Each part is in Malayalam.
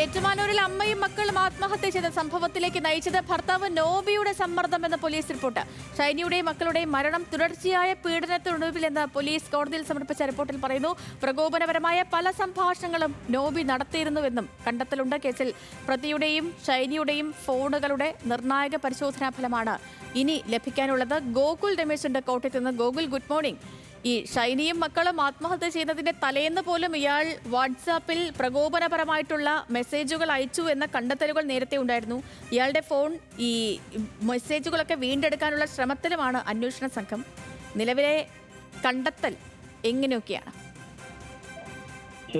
ഏറ്റുമാനൂരിൽ അമ്മയും മക്കളും ആത്മഹത്യ ചെയ്ത സംഭവത്തിലേക്ക് നയിച്ചത് ഭർത്താവ് നോബിയുടെ സമ്മർദ്ദമെന്ന് പോലീസ് റിപ്പോർട്ട്. ഷൈനിയുടെയും മക്കളുടെയും മരണം തുടർച്ചയായ പീഡനത്തിനൊടുവിലെന്ന് പോലീസ് കോടതിയിൽ സമർപ്പിച്ച റിപ്പോർട്ടിൽ പറയുന്നു. പ്രകോപനപരമായ പല സംഭാഷണങ്ങളും നോബി നടത്തിയിരുന്നുവെന്നും കണ്ടെത്തലുണ്ട്. കേസിൽ പ്രതിയുടെയും ഷൈനിയുടെയും ഫോണുകളുടെ നിർണായക പരിശോധനാ ഫലമാണ് ഇനി ലഭിക്കാനുള്ളത്. ഗോകുൽ രമേശുണ്ട് കോട്ടയത്ത് നിന്ന്. Gokul, good morning. ഈ ഷൈനിയും മക്കളും ആത്മഹത്യ ചെയ്യുന്നതിന്റെ തലേന്ന് പോലും ഇയാൾ വാട്സാപ്പിൽ പ്രകോപനപരമായിട്ടുള്ള മെസ്സേജുകൾ അയച്ചു എന്ന കണ്ടെത്തലുകൾ നേരത്തെ ഉണ്ടായിരുന്നു. ഇയാളുടെ ഫോൺ ഈ മെസ്സേജുകളൊക്കെ വീണ്ടെടുക്കാനുള്ള ശ്രമത്തിലുമാണ് അന്വേഷണ സംഘം. നിലവിലെ കണ്ടെത്തൽ എങ്ങനെയൊക്കെയാണ്?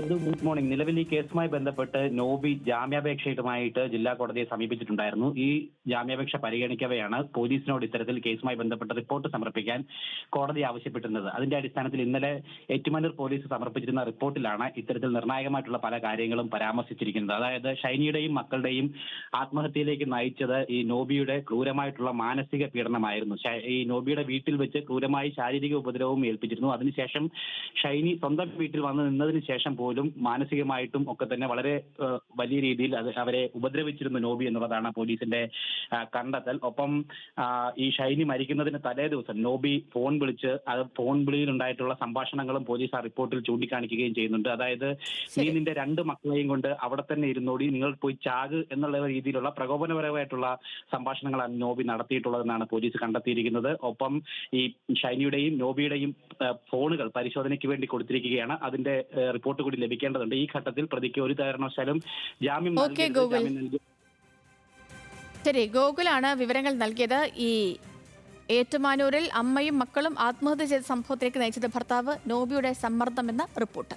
Good morning. നിലവിൽ ഈ കേസുമായി ബന്ധപ്പെട്ട് നോബി ജാമ്യാപേക്ഷയുമായിട്ട് ജില്ലാ കോടതിയെ സമീപിച്ചിട്ടുണ്ടായിരുന്നു. ഈ ജാമ്യാപേക്ഷ പരിഗണിക്കവെയാണ് പോലീസിനോട് ഇത്തരത്തിൽ കേസുമായി ബന്ധപ്പെട്ട റിപ്പോർട്ട് സമർപ്പിക്കാൻ കോടതി ആവശ്യപ്പെട്ടിരുന്നത്. അതിന്റെ അടിസ്ഥാനത്തിൽ ഇന്നലെ ഏറ്റുമാനൂർ പോലീസ് സമർപ്പിച്ചിരുന്ന റിപ്പോർട്ടിലാണ് ഇത്തരത്തിൽ നിർണായകമായിട്ടുള്ള പല കാര്യങ്ങളും പരാമർശിച്ചിരിക്കുന്നത്. അതായത് ഷൈനിയുടെയും മക്കളുടെയും ആത്മഹത്യയിലേക്ക് നയിച്ചത് ഈ നോബിയുടെ ക്രൂരമായിട്ടുള്ള മാനസിക പീഡനമായിരുന്നു. ഈ നോബിയുടെ വീട്ടിൽ വെച്ച് ക്രൂരമായി ശാരീരിക ഉപദ്രവവും ഏൽപ്പിച്ചിരുന്നു. അതിനുശേഷം ഷൈനി സ്വന്തം വീട്ടിൽ വന്ന് നിന്നതിന് ശേഷം പോലും മാനസികമായിട്ടും ഒക്കെ തന്നെ വളരെ വലിയ രീതിയിൽ അവരെ ഉപദ്രവിച്ചിരുന്നു നോബി എന്നുള്ളതാണ് പോലീസിന്റെ കണ്ടെത്തൽ. ഒപ്പം ഈ ഷൈനി മരിക്കുന്നതിന് തലേ ദിവസം നോബി ഫോൺ വിളിച്ച് ഫോൺ വിളിയിലുണ്ടായിട്ടുള്ള സംഭാഷണങ്ങളും പോലീസ് ആ റിപ്പോർട്ടിൽ ചൂണ്ടിക്കാണിക്കുകയും ചെയ്യുന്നുണ്ട്. അതായത് നീ നിന്റെ 2 മക്കളെയും കൊണ്ട് അവിടെ തന്നെ ഇരുന്നോടി, നിങ്ങൾ പോയി ചാക് എന്നുള്ള രീതിയിലുള്ള പ്രകോപനപരമായിട്ടുള്ള സംഭാഷണങ്ങളാണ് നോബി നടത്തിയിട്ടുള്ളതെന്നാണ് പോലീസ് കണ്ടെത്തിയിരിക്കുന്നത്. ഒപ്പം ഈ ഷൈനിയുടെയും നോബിയുടെയും ഫോണുകൾ പരിശോധനയ്ക്ക് വേണ്ടി കൊടുത്തിരിക്കുകയാണ്. അതിന്റെ റിപ്പോർട്ട് കൂടി ലഭിക്കേണ്ടതുണ്ട്. ഈ ഘട്ടത്തിൽ പ്രതിക്ക് ഒരു കാരണവശാലും ജാമ്യം നൽകി. ശരി, ഗോകുലാണ് വിവരങ്ങൾ നൽകിയത്. ഈ ഏറ്റുമാനൂരിൽ അമ്മയും മക്കളും ആത്മഹത്യ ചെയ്ത സംഭവത്തിലേക്ക് നയിച്ചത് ഭർത്താവ് നോബിയുടെ സമ്മർദ്ദമെന്ന റിപ്പോർട്ട്.